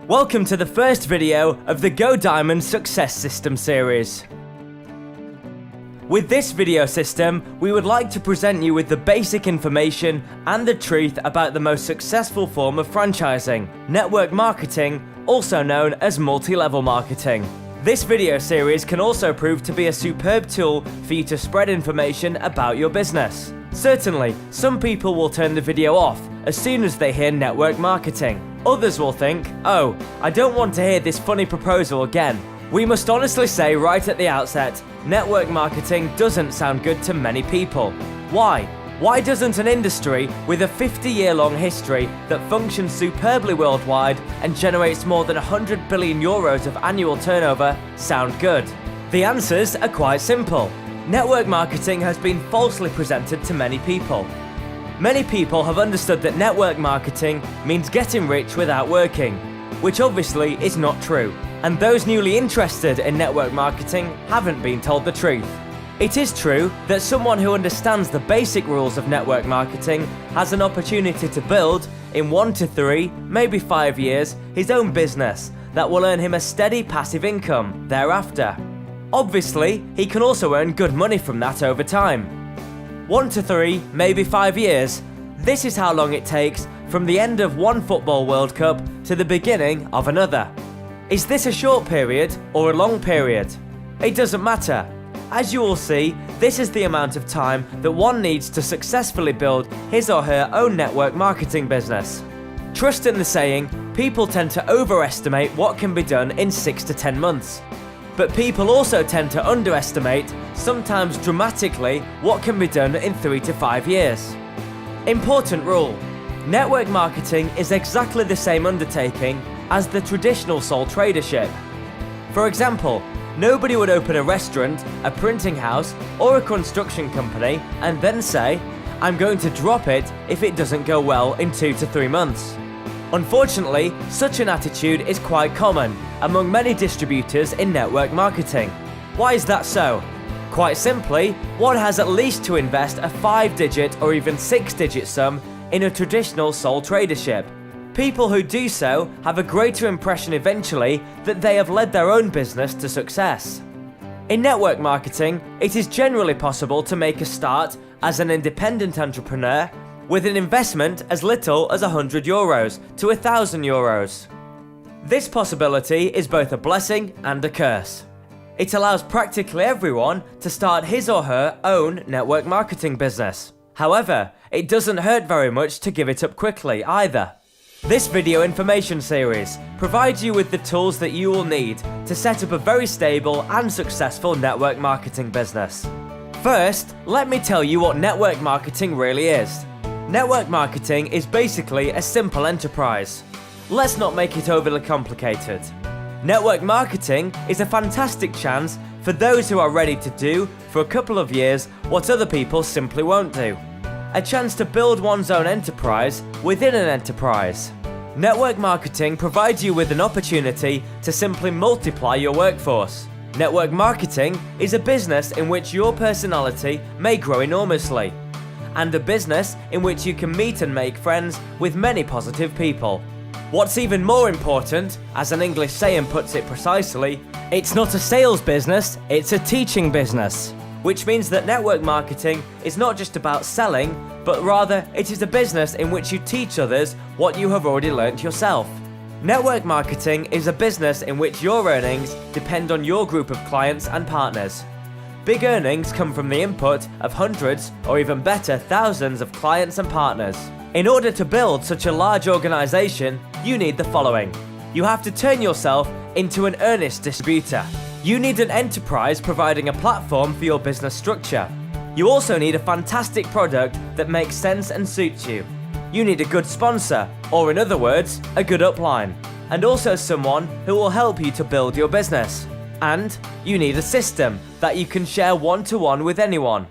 Welcome to the first video of the Go Diamond Success System series. With this video system, we would like to present you with the basic information and the truth about the most successful form of franchising, network marketing, also known as multi-level marketing. This video series can also prove to be a superb tool for you to spread information about your business. Certainly, some people will turn the video off as soon as they hear network marketing. Others will think, oh, I don't want to hear this funny proposal again. We must honestly say right at the outset, network marketing doesn't sound good to many people. Why? Why doesn't an industry with a 50-year-long history that functions superbly worldwide and generates more than 100 billion euros of annual turnover sound good? The answers are quite simple. Network marketing has been falsely presented to many people. Many people have understood that network marketing means getting rich without working, which obviously is not true. And those newly interested in network marketing haven't been told the truth. It is true that someone who understands the basic rules of network marketing has an opportunity to build, in 1 to 3, maybe 5 years, his own business that will earn him a steady passive income thereafter. Obviously, he can also earn good money from that over time. 1 to 3, maybe 5 years. This is how long it takes from the end of one Football World Cup to the beginning of another. Is this a short period or a long period? It doesn't matter. As you will see, this is the amount of time that one needs to successfully build his or her own network marketing business. Trust in the saying, people tend to overestimate what can be done in 6 to 10 months. But people also tend to underestimate, sometimes dramatically, what can be done in 3 to 5 years. Important rule: network marketing is exactly the same undertaking as the traditional sole tradership. For example, nobody would open a restaurant, a printing house, or a construction company and then say, I'm going to drop it if it doesn't go well in 2 to 3 months. Unfortunately, such an attitude is quite common among many distributors in network marketing. Why is that so? Quite simply, one has at least to invest a 5-digit or even 6-digit sum in a traditional sole tradership. People who do so have a greater impression eventually that they have led their own business to success. In network marketing, it is generally possible to make a start as an independent entrepreneur with an investment as little as €100 to €1,000. This possibility is both a blessing and a curse. It allows practically everyone to start his or her own network marketing business. However, it doesn't hurt very much to give it up quickly either. This video information series provides you with the tools that you will need to set up a very stable and successful network marketing business. First, let me tell you what network marketing really is. Network marketing is basically a simple enterprise. Let's not make it overly complicated. Network marketing is a fantastic chance for those who are ready to do for a couple of years what other people simply won't do. A chance to build one's own enterprise within an enterprise. Network marketing provides you with an opportunity to simply multiply your workforce. Network marketing is a business in which your personality may grow enormously, and a business in which you can meet and make friends with many positive people. What's even more important, as an English saying puts it precisely, it's not a sales business, it's a teaching business. Which means that network marketing is not just about selling, but rather it is a business in which you teach others what you have already learnt yourself. Network marketing is a business in which your earnings depend on your group of clients and partners. Big earnings come from the input of hundreds, or even better, thousands of clients and partners. In order to build such a large organization, you need the following. You have to turn yourself into an earnest distributor. You need an enterprise providing a platform for your business structure. You also need a fantastic product that makes sense and suits you. You need a good sponsor, or in other words, a good upline, and also someone who will help you to build your business. And you need a system that you can share one-to-one with anyone.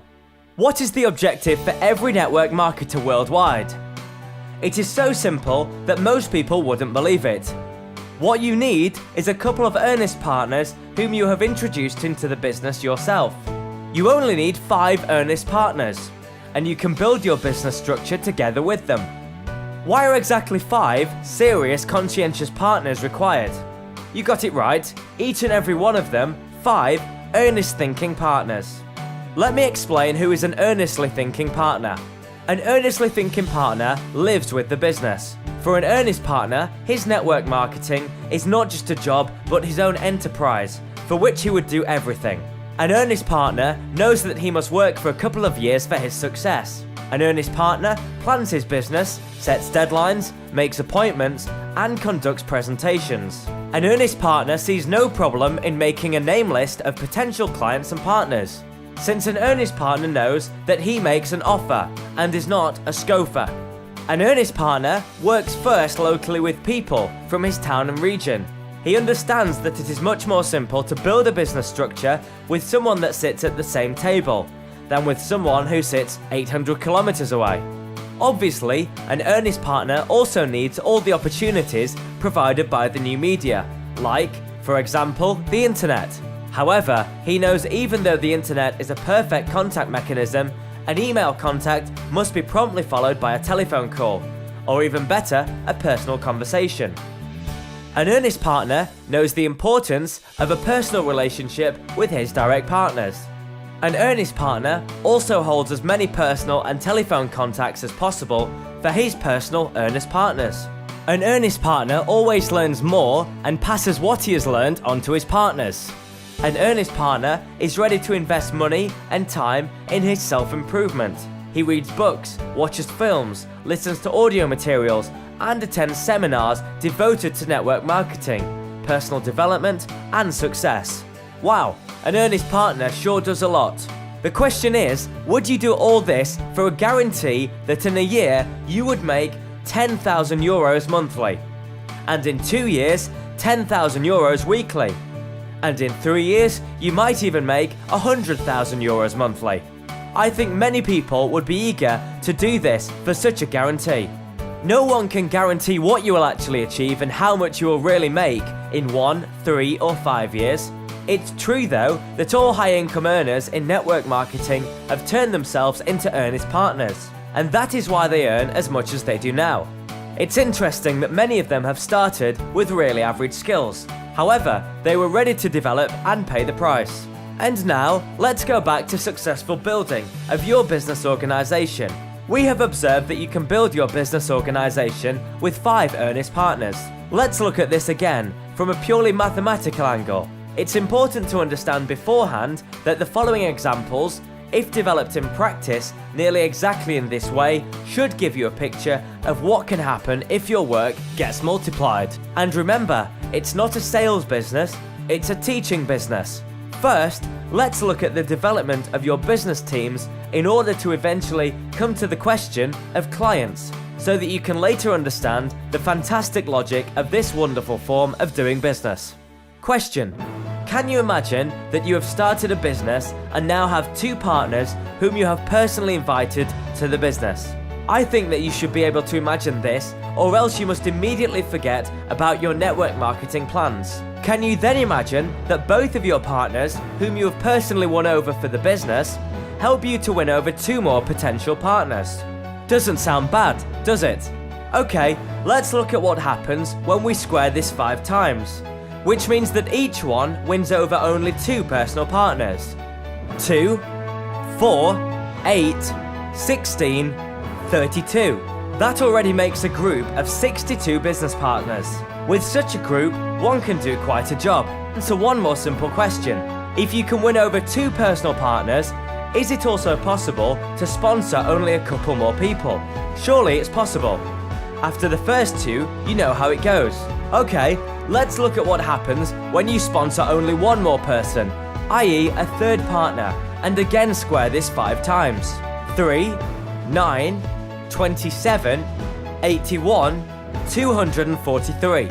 What is the objective for every network marketer worldwide? It is so simple that most people wouldn't believe it. What you need is a couple of earnest partners whom you have introduced into the business yourself. You only need 5 earnest partners, and you can build your business structure together with them. Why are exactly 5 serious, conscientious partners required? You got it right, each and every one of them, 5 earnest thinking partners. Let me explain who is an earnestly thinking partner. An earnestly thinking partner lives with the business. For an earnest partner, his network marketing is not just a job but his own enterprise, for which he would do everything. An earnest partner knows that he must work for a couple of years for his success. An earnest partner plans his business, sets deadlines, makes appointments, and conducts presentations. An earnest partner sees no problem in making a name list of potential clients and partners, since an earnest partner knows that he makes an offer and is not a scoffer. An earnest partner works first locally with people from his town and region. He understands that it is much more simple to build a business structure with someone that sits at the same table than with someone who sits 800 kilometers away. Obviously, an earnest partner also needs all the opportunities provided by the new media, like, for example, the internet. However, he knows even though the internet is a perfect contact mechanism, an email contact must be promptly followed by a telephone call, or even better, a personal conversation. An earnest partner knows the importance of a personal relationship with his direct partners. An earnest partner also holds as many personal and telephone contacts as possible for his personal earnest partners. An earnest partner always learns more and passes what he has learned on to his partners. An earnest partner is ready to invest money and time in his self-improvement. He reads books, watches films, listens to audio materials, and attends seminars devoted to network marketing, personal development, and success. Wow, an earnest partner sure does a lot. The question is, would you do all this for a guarantee that in a year you would make 10,000 euros monthly? And in 2 years, 10,000 euros weekly? And in 3 years, you might even make 100,000 euros monthly? I think many people would be eager to do this for such a guarantee. No one can guarantee what you will actually achieve and how much you will really make in 1, 3, or 5 years. It's true though that all high-income earners in network marketing have turned themselves into earnest partners, and that is why they earn as much as they do now. It's interesting that many of them have started with really average skills. However, they were ready to develop and pay the price. And now, let's go back to successful building of your business organization. We have observed that you can build your business organization with 5 earnest partners. Let's look at this again from a purely mathematical angle. It's important to understand beforehand that the following examples, if developed in practice nearly exactly in this way, should give you a picture of what can happen if your work gets multiplied. And remember, it's not a sales business, it's a teaching business. First, let's look at the development of your business teams in order to eventually come to the question of clients, so that you can later understand the fantastic logic of this wonderful form of doing business. Question: can you imagine that you have started a business and now have 2 partners whom you have personally invited to the business? I think that you should be able to imagine this, or else you must immediately forget about your network marketing plans. Can you then imagine that both of your partners, whom you have personally won over for the business, help you to win over 2 more potential partners? Doesn't sound bad, does it? Okay, let's look at what happens when we square this 5 times, which means that each one wins over only 2 personal partners. 2, 4, 8, 16, 32. That already makes a group of 62 business partners. With such a group, one can do quite a job. So one more simple question. If you can win over 2 personal partners, is it also possible to sponsor only a couple more people? Surely it's possible. After the first 2, you know how it goes. Okay, let's look at what happens when you sponsor only 1 more person, i.e. a 3rd partner, and again square this 5 times. 3, 9, 27, 81, 243.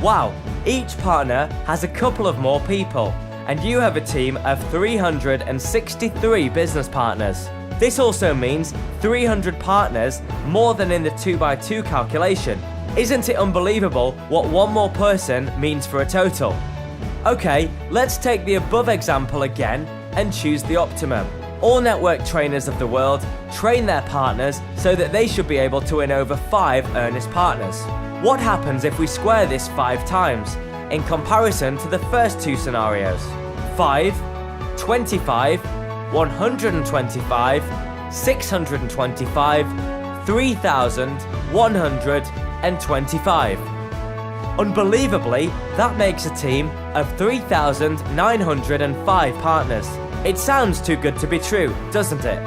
Wow, each partner has a couple of more people, and you have a team of 363 business partners. This also means 300 partners more than in the 2x2 calculation. Isn't it unbelievable what 1 more person means for a total? Okay, let's take the above example again and choose the optimum. All network trainers of the world train their partners so that they should be able to win over 5 earnest partners. What happens if we square this 5 times in comparison to the first 2 scenarios? 5, 25, 125, 625, 3,125. Unbelievably, that makes a team of 3,905 partners. It sounds too good to be true, doesn't it?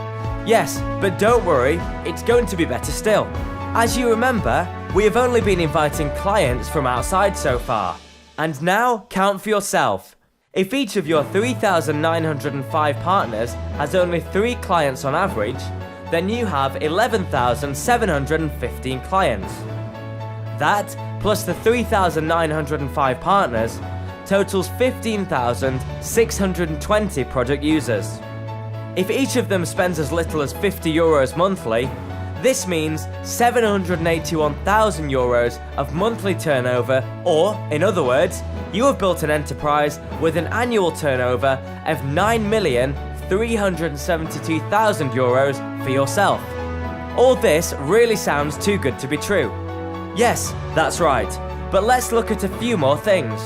Yes, but don't worry, it's going to be better still. As you remember, we have only been inviting clients from outside so far. And now, count for yourself. If each of your 3,905 partners has only 3 clients on average, then you have 11,715 clients. That, plus the 3,905 partners, totals 15,620 product users. If each of them spends as little as €50 monthly, this means 781,000 euros of monthly turnover, or, in other words, you have built an enterprise with an annual turnover of 9,372,000 euros for yourself. All this really sounds too good to be true. Yes, that's right, but let's look at a few more things.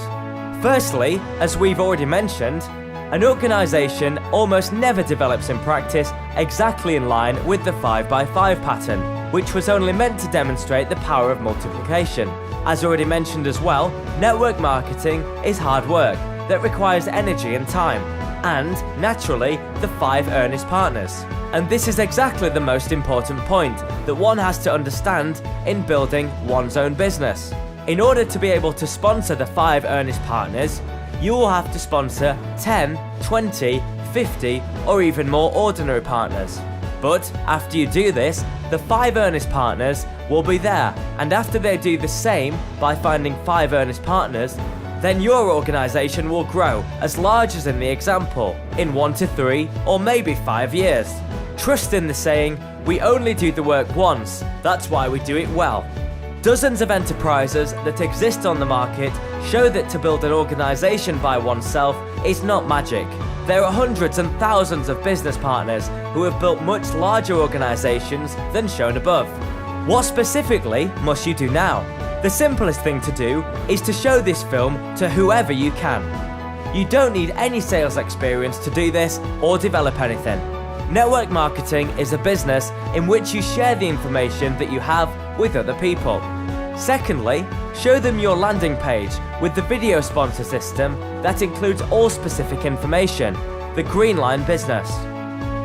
Firstly, as we've already mentioned, an organisation almost never develops in practice exactly in line with the 5x5 pattern, which was only meant to demonstrate the power of multiplication. As already mentioned as well, network marketing is hard work that requires energy and time, and, naturally, the 5 earnest partners. And this is exactly the most important point that one has to understand in building one's own business. In order to be able to sponsor the 5 earnest partners, you will have to sponsor 10, 20, 50, or even more ordinary partners. But after you do this, the 5 earnest partners will be there, and after they do the same by finding 5 earnest partners, then your organisation will grow as large as in the example, in 1 to 3 or maybe 5 years. Trust in the saying, we only do the work once, that's why we do it well. Dozens of enterprises that exist on the market show that to build an organisation by oneself is not magic. There are hundreds and thousands of business partners who have built much larger organisations than shown above. What specifically must you do now? The simplest thing to do is to show this film to whoever you can. You don't need any sales experience to do this or develop anything. Network marketing is a business in which you share the information that you have with other people. Secondly, show them your landing page with the video sponsor system that includes all specific information, the green line business.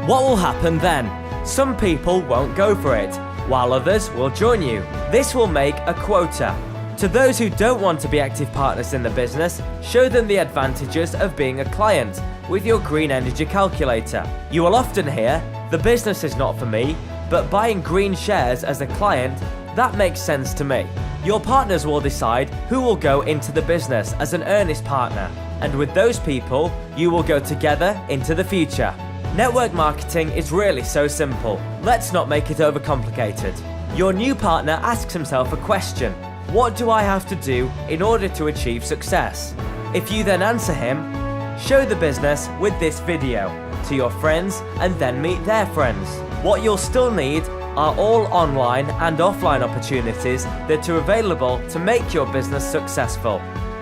What will happen then? Some people won't go for it, while others will join you. This will make a quota. To those who don't want to be active partners in the business, show them the advantages of being a client with your green energy calculator. You will often hear, the business is not for me, but buying green shares as a client, that makes sense to me. Your partners will decide who will go into the business as an earnest partner, and with those people, you will go together into the future. Network marketing is really so simple. Let's not make it overcomplicated. Your new partner asks himself a question. What do I have to do in order to achieve success? If you then answer him, show the business with this video to your friends and then meet their friends. What you'll still need are all online and offline opportunities that are available to make your business successful.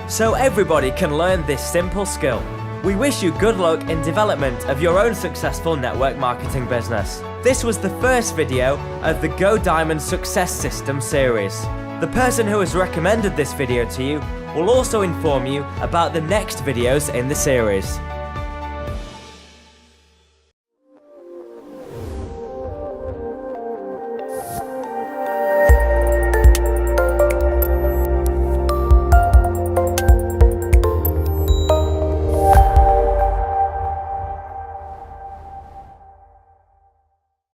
So everybody can learn this simple skill. We wish you good luck in development of your own successful network marketing business. This was the first video of the Go Diamond Success System series. The person who has recommended this video to you will also inform you about the next videos in the series.